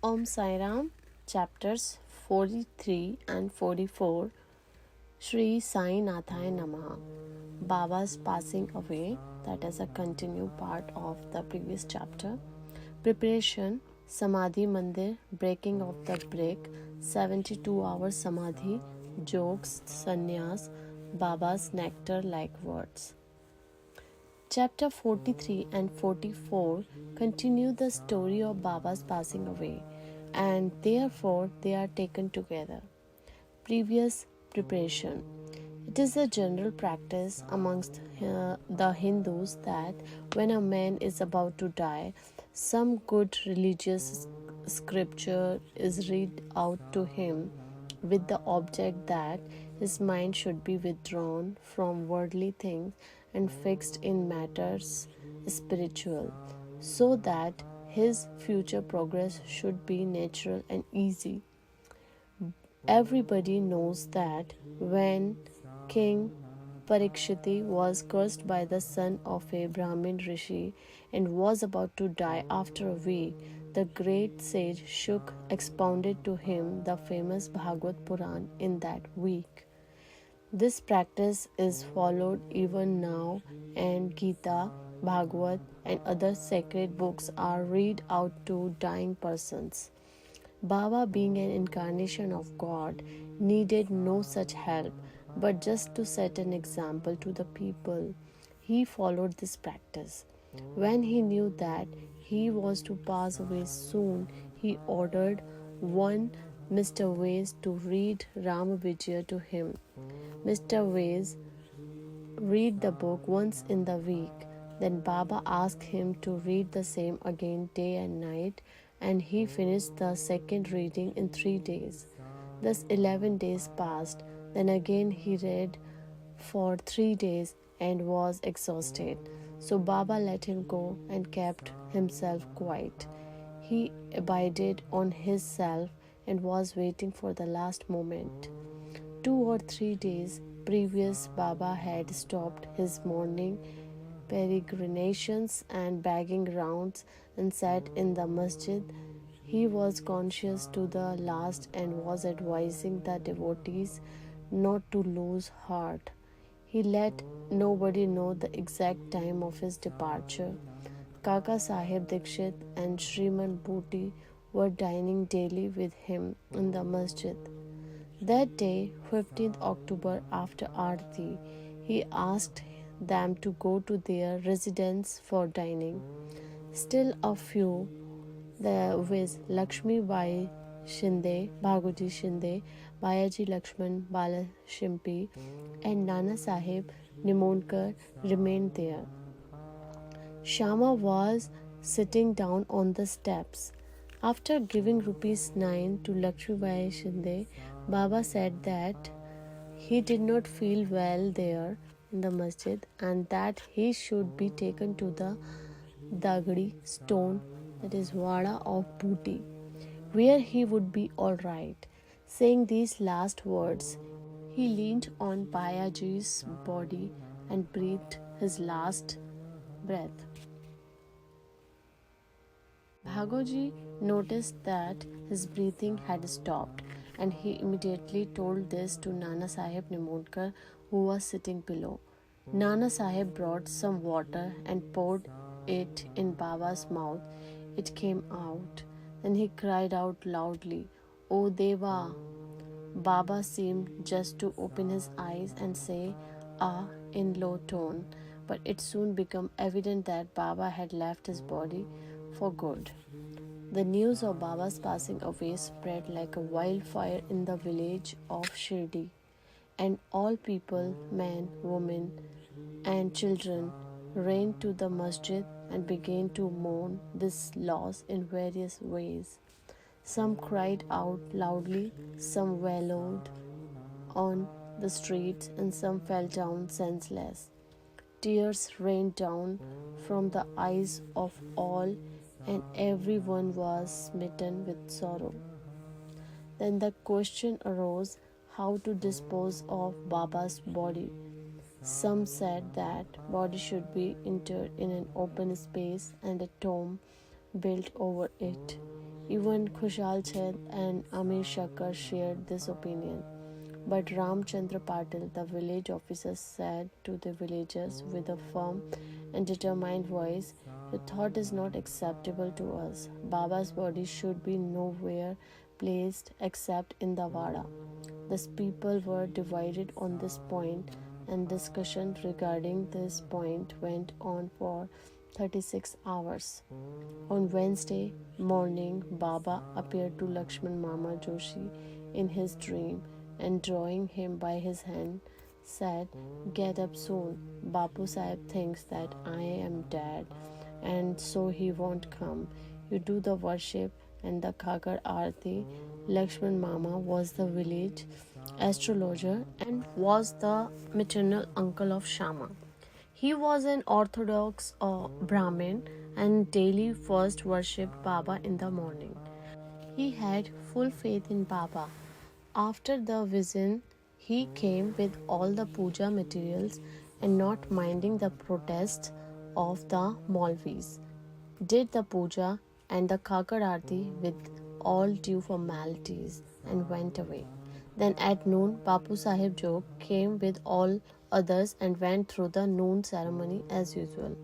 Om Sai Ram, chapters 43 and 44. Shri Sai Nathaya Namaha. Baba's passing away, that is a continued part of the previous chapter. Preparation, Samadhi Mandir, breaking of the brick, 72-hour Samadhi, jokes, sannyas, Baba's nectar-like words. Chapter 43 and 44 continue the story of Baba's passing away, and therefore they are taken together. Previous preparation. It is a general practice amongst the Hindus that when a man is about to die, some good religious scripture is read out to him with the object that his mind should be withdrawn from worldly things and fixed in matters spiritual, so that his future progress should be natural and easy. Everybody knows that when King Parikshiti was cursed by the son of a Brahmin rishi and was about to die after a week, the great sage Shuk expounded to him the famous Bhagavad Puran in that week. This practice is followed even now, and Gita, Bhagavad, and other sacred books are read out to dying persons. Baba, being an incarnation of God, needed no such help, but just to set an example to the people, he followed this practice. When he knew that he was to pass away soon, he ordered one Mr. Vase to read Ram Vijaya to him. Mr. Vase read the book once in the week. Then Baba asked him to read the same again day and night, and he finished the second reading in 3 days. Thus 11 days passed. Then again he read for 3 days and was exhausted. So Baba let him go and kept himself quiet. He abided on his self and was waiting for the last moment. 2 or 3 days previous, Baba had stopped his morning peregrinations and begging rounds and sat in the masjid. He was conscious to the last and was advising the devotees not to lose heart. He let nobody know the exact time of his departure. Kaka Sahib Dikshit and Shriman Bhuti were dining daily with him in the masjid. That day, 15th October, after Aarti, he asked them to go to their residence for dining. Still a few, with Lakshmi Bai Shinde, Bhagoji Shinde, Bayaji Lakshman Bala Shimpi, and Nana Sahib Nimonkar remained there. Shama was sitting down on the steps. After giving ₹9 to Lakshmi Bai Shinde, Baba said that he did not feel well there in the masjid and that he should be taken to the Dagdi stone, that is Wada of Booty, where he would be all right. Saying these last words, he leaned on Bayaji's body and breathed his last breath. Bhagoji noticed that his breathing had stopped, and he immediately told this to Nana Sahib Nimonkar, who was sitting below. Nana Sahib brought some water and poured it in Baba's mouth. It came out. Then he cried out loudly, "O Deva!" Baba seemed just to open his eyes and say "Ah" in low tone, but it soon became evident that Baba had left his body for good. The news of Baba's passing away spread like a wildfire in the village of Shri, and all people, men, women, and children, ran to the masjid and began to mourn this loss in various ways. Some cried out loudly, some wallowed on the streets, and some fell down senseless. Tears rained down from the eyes of all, and everyone was smitten with sorrow. Then the question arose how to dispose of Baba's body. Some said that body should be interred in an open space and a tomb built over it. Even Khushal Chand and Amir Shakkar shared this opinion. But Ramchandra Patil, the village officer, said to the villagers with a firm and determined voice, "Your thought is not acceptable to us. Baba's body should be nowhere placed except in the Vada." The people were divided on this point, and discussion regarding this point went on for 36 hours. On Wednesday morning, Baba appeared to Lakshman Mama Joshi in his dream and, drawing him by his hand, said, "Get up soon. Bapu Sahib thinks that I am dead, and so he won't come. You do the worship and the Khagar Aarti." Lakshman Mama was the village astrologer and was the maternal uncle of Shama. He was an orthodox Brahmin and daily first worshipped Baba in the morning. He had full faith in Baba. After the vision, he came with all the puja materials and, not minding the protests of the Maulvis, did the puja and the Kakad Aarti with all due formalities and went away. Then at noon, Bapu Sahib Jog came with all others and went through the noon ceremony as usual.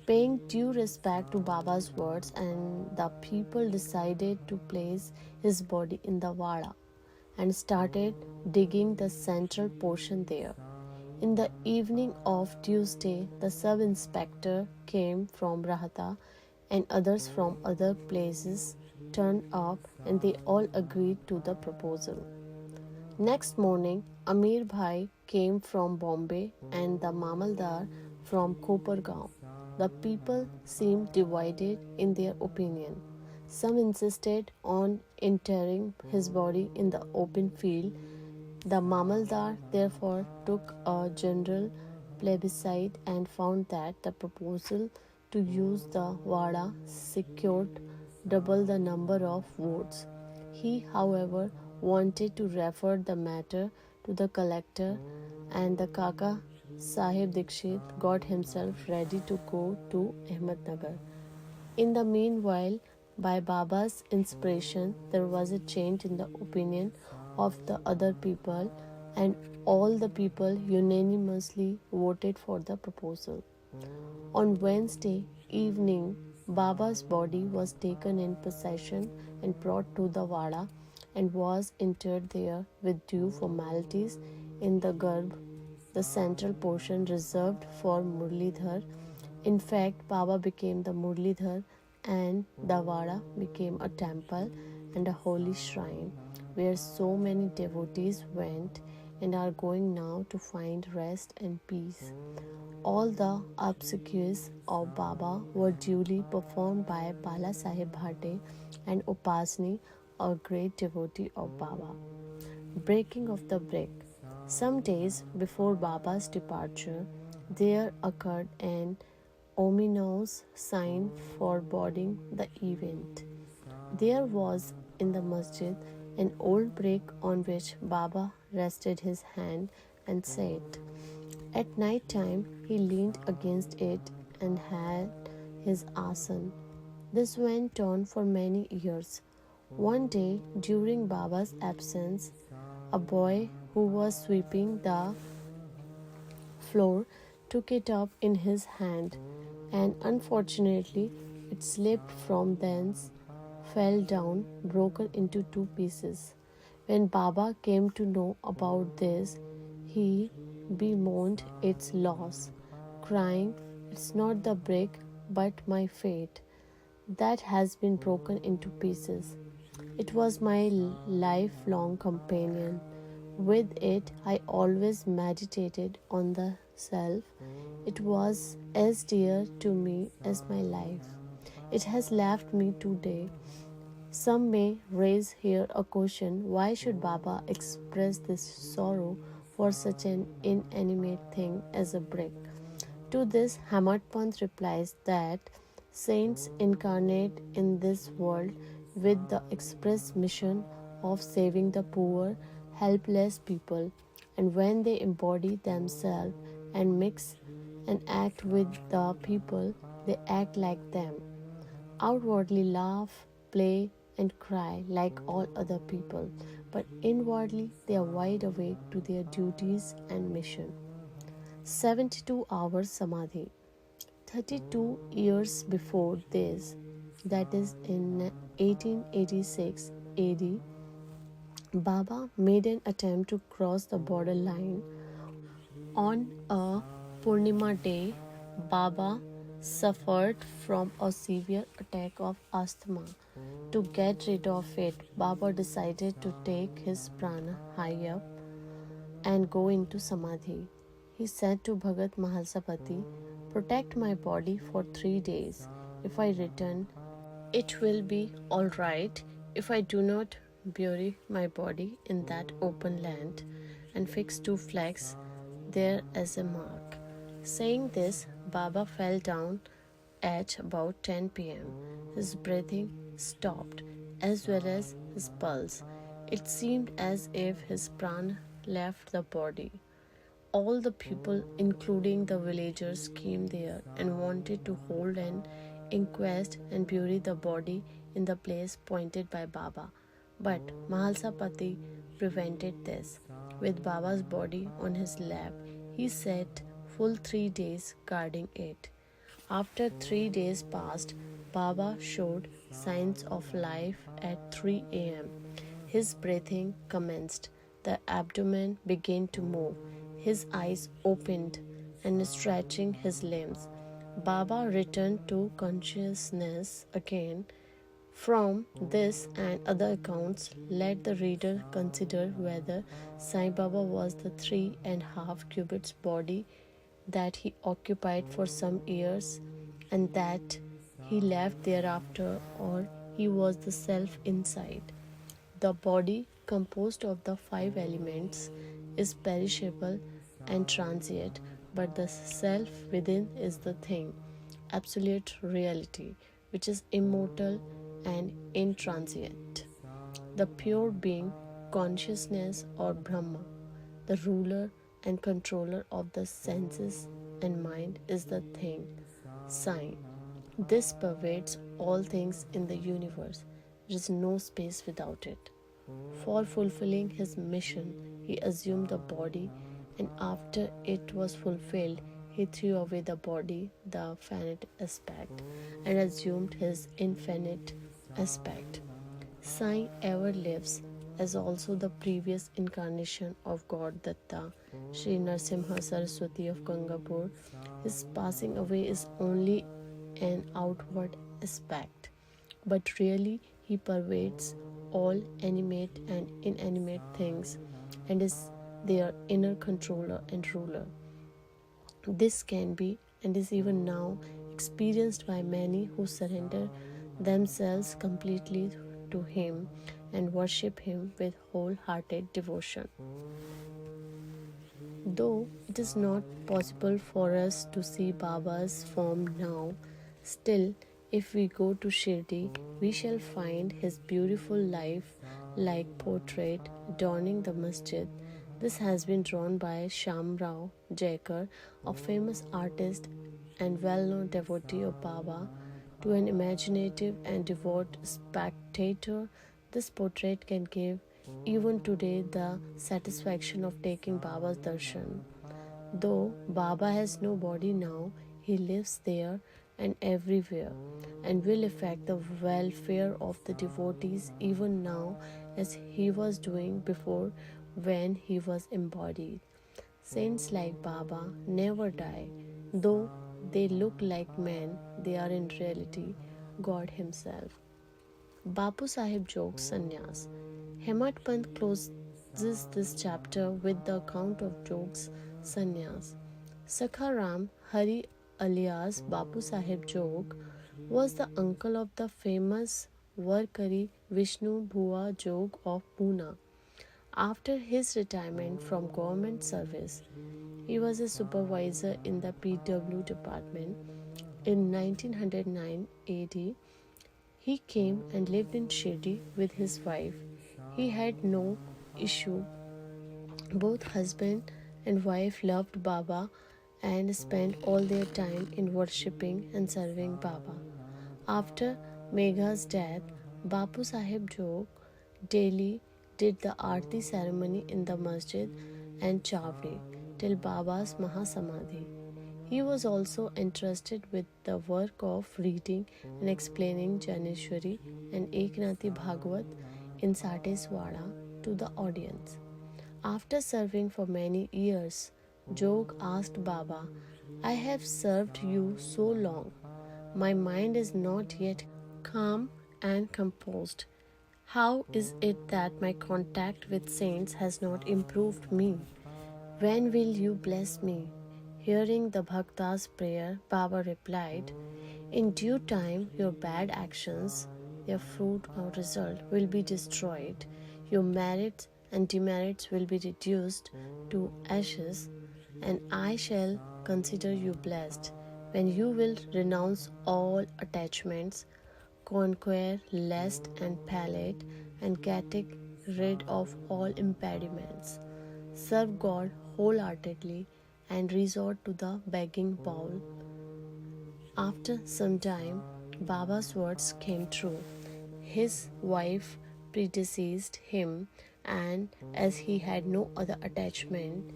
Paying due respect to Baba's words, and the people decided to place his body in the Vada and started digging the central portion there. In the evening of Tuesday, the sub-inspector came from Rahata and others from other places turned up, and they all agreed to the proposal. Next morning, Amir Bhai came from Bombay and the Mamaldar from Kopargaon. The people seemed divided in their opinion. Some insisted on interring his body in the open field. The Mamaldar therefore took a general plebiscite and found that the proposal to use the Vada secured double the number of votes. He, however, wanted to refer the matter to the collector, and the Kaka Sahib Dikshit got himself ready to go to Ahmednagar. In the meanwhile, by Baba's inspiration, there was a change in the opinion of the other people, and all the people unanimously voted for the proposal. On Wednesday evening, Baba's body was taken in procession and brought to the Vada and was interred there with due formalities in the Garbh, the central portion reserved for Murlidhar. In fact, Baba became the Murlidhar, and the Vada became a temple and a holy shrine where so many devotees went and are going now to find rest and peace. All the obsequies of Baba were duly performed by Bala Sahib Bhate and Upasni, a great devotee of Baba. Breaking of the brick. Some days before Baba's departure, there occurred an ominous sign foreboding the event. There was in the masjid an old brick on which Baba rested his hand and sat. At night time, he leaned against it and had his asan. This went on for many years. One day, during Baba's absence, a boy who was sweeping the floor took it up in his hand, and unfortunately it slipped from thence, fell down, broken into two pieces. When Baba came to know about this, he bemoaned its loss, crying, "It's not the brick, but my fate that has been broken into pieces. It was my lifelong companion. With it, I always meditated on the self. It was as dear to me as my life. It has left me today." Some may raise here a question: why should Baba express this sorrow for such an inanimate thing as a brick? To this, Hamad Pant replies that saints incarnate in this world with the express mission of saving the poor, helpless people, and when they embody themselves and mix and act with the people, they act like them. Outwardly laugh, play, and cry like all other people, but inwardly they are wide awake to their duties and mission. 72 hours Samadhi. 32 years before this, that is in 1886 AD, Baba made an attempt to cross the border line. On a Purnima day, Baba suffered from a severe attack of asthma. To get rid of it, Baba decided to take his prana high up and go into Samadhi. He said to Bhagat Mahalsapati, "Protect my body for 3 days. If I return, it will be all right if I do not bury my body in that open land and fix 2 flags there as a mark." Saying this, Baba fell down at about 10 pm. His breathing stopped, as well as his pulse. It seemed as if his prana left the body. All the people, including the villagers, came there and wanted to hold an inquest and bury the body in the place pointed by Baba. But Mahalsapati prevented this. With Baba's body on his lap, he sat full 3 days guarding it. After 3 days passed, Baba showed signs of life at 3 am. His breathing commenced. The abdomen began to move. His eyes opened and stretching his limbs. Baba returned to consciousness again. From this and other accounts, let the reader consider whether Sai Baba was the 3.5 cubits body that he occupied for some years and that he left thereafter, or he was the self inside. The body, composed of the 5 elements, is perishable and transient, but the self within is the thing, absolute reality, which is immortal and intransient. The pure being, consciousness or Brahma, the ruler and controller of the senses and mind, is the thing, sign. This pervades all things in the universe. There is no space without it. For fulfilling his mission, he assumed the body, and after it was fulfilled, he threw away the body, the finite aspect, and assumed his infinite aspect. Sai ever lives, as also the previous incarnation of God Datta, Shri Narsimha Saraswati of Gangapur. His passing away is only an outward aspect, but really he pervades all animate and inanimate things and is their inner controller and ruler. This can be and is even now experienced by many who surrender themselves completely to him and worship him with wholehearted devotion. Though it is not possible for us to see Baba's form now, still, if we go to Shirdi, we shall find his beautiful life-like portrait adorning the masjid. This has been drawn by Shamrao Jaikar, a famous artist and well-known devotee of Baba. To an imaginative and devout spectator, this portrait can give even today the satisfaction of taking Baba's darshan. Though Baba has no body now, he lives there and everywhere and will affect the welfare of the devotees even now as he was doing before when he was embodied. Saints like Baba never die. Though they look like men, they are in reality God himself. Bapu Sahib Jog Sannyas. Hemat Pant closes this chapter with the account of Jog's sannyas. Sakharam Hari alias Bapu Sahib Jog was the uncle of the famous Varkari Vishnu Bhua Jog of Pune. After his retirement from government service, he was a supervisor in the PW department. In 1909 AD, he came and lived in Shri with his wife. He had no issue. Both husband and wife loved Baba and spent all their time in worshipping and serving Baba. After Megha's death, Bapu Sahib Jog daily did the Aarti ceremony in the masjid and Chavri till Baba's Mahasamadhi. He was also entrusted with the work of reading and explaining Janeshwari and Eknathi Bhagwat in Sateswada to the audience. After serving for many years, Jog asked Baba, I have served you so long. My mind is not yet calm and composed. How is it that my contact with saints has not improved me? When will you bless me? Hearing the Bhakta's prayer, Baba replied, in due time, your bad actions, their fruit or result, will be destroyed. Your merits and demerits will be reduced to ashes, and I shall consider you blessed when you will renounce all attachments, conquer lust and palate, and get rid of all impediments. Serve God wholeheartedly and resort to the begging bowl. After some time, Baba's words came true. His wife predeceased him, and as he had no other attachment,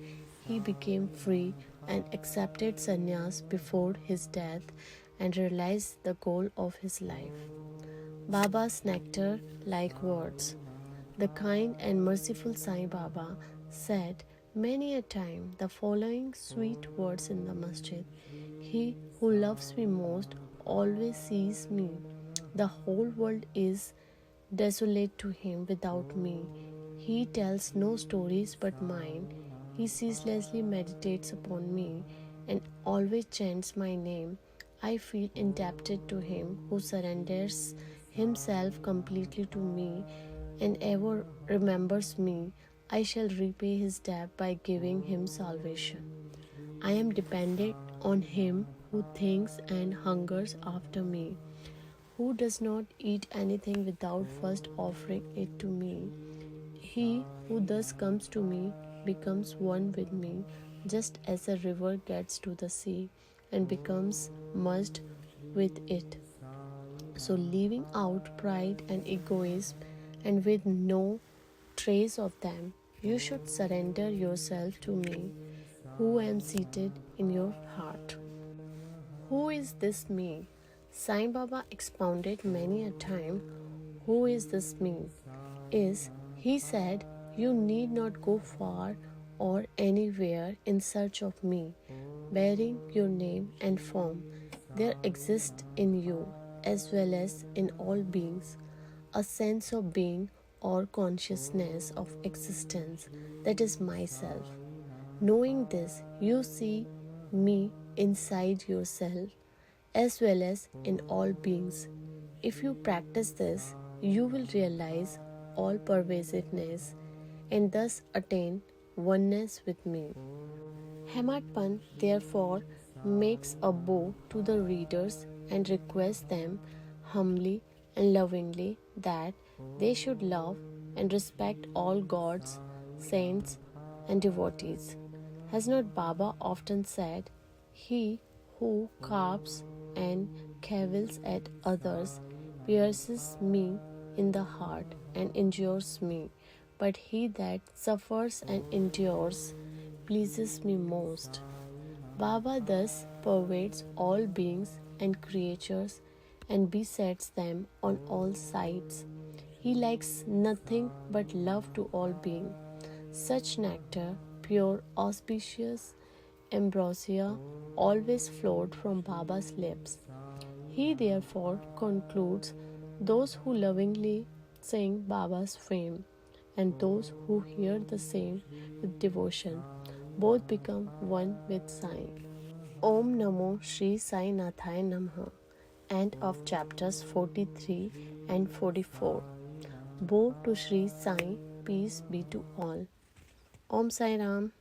he became free and accepted sannyas before his death and realized the goal of his life. Baba's nectar like words. The kind and merciful Sai Baba said many a time the following sweet words in the masjid. He who loves me most always sees me. The whole world is desolate to him without me. He tells no stories but mine. He ceaselessly meditates upon me and always chants my name. I feel indebted to him who surrenders himself completely to me and ever remembers me. I shall repay his debt by giving him salvation. I am dependent on him who thinks and hungers after me, who does not eat anything without first offering it to me. He who thus comes to me becomes one with me, just as a river gets to the sea and becomes merged with it. So, leaving out pride and egoism, and with no trace of them, you should surrender yourself to me, who am seated in your heart. Who is this me? Sai Baba expounded many a time. Who is this me? He said, you need not go far or anywhere in search of me, bearing your name and form. There exists in you, as well as in all beings, a sense of being or consciousness of existence that is myself. Knowing this, you see me inside yourself as well as in all beings. If you practice this, you will realize all pervasiveness and thus attain oneness with me. Hematpan therefore makes a bow to the readers and requests them humbly and lovingly that they should love and respect all gods, saints, and devotees. Has not Baba often said, he who carps and cavils at others pierces me in the heart and injures me, but he that suffers and endures pleases me most. Baba thus pervades all beings and creatures and besets them on all sides. He likes nothing but love to all beings. Such nectar, pure, auspicious ambrosia, always flowed from Baba's lips. He therefore concludes, those who lovingly sing Baba's fame and those who hear the same with devotion, both become one with Sai. Om Namo Shri Sai Nathaya Namaha. End of chapters 43 and 44. Bow to Shri Sai, peace be to all. Om Sai Ram.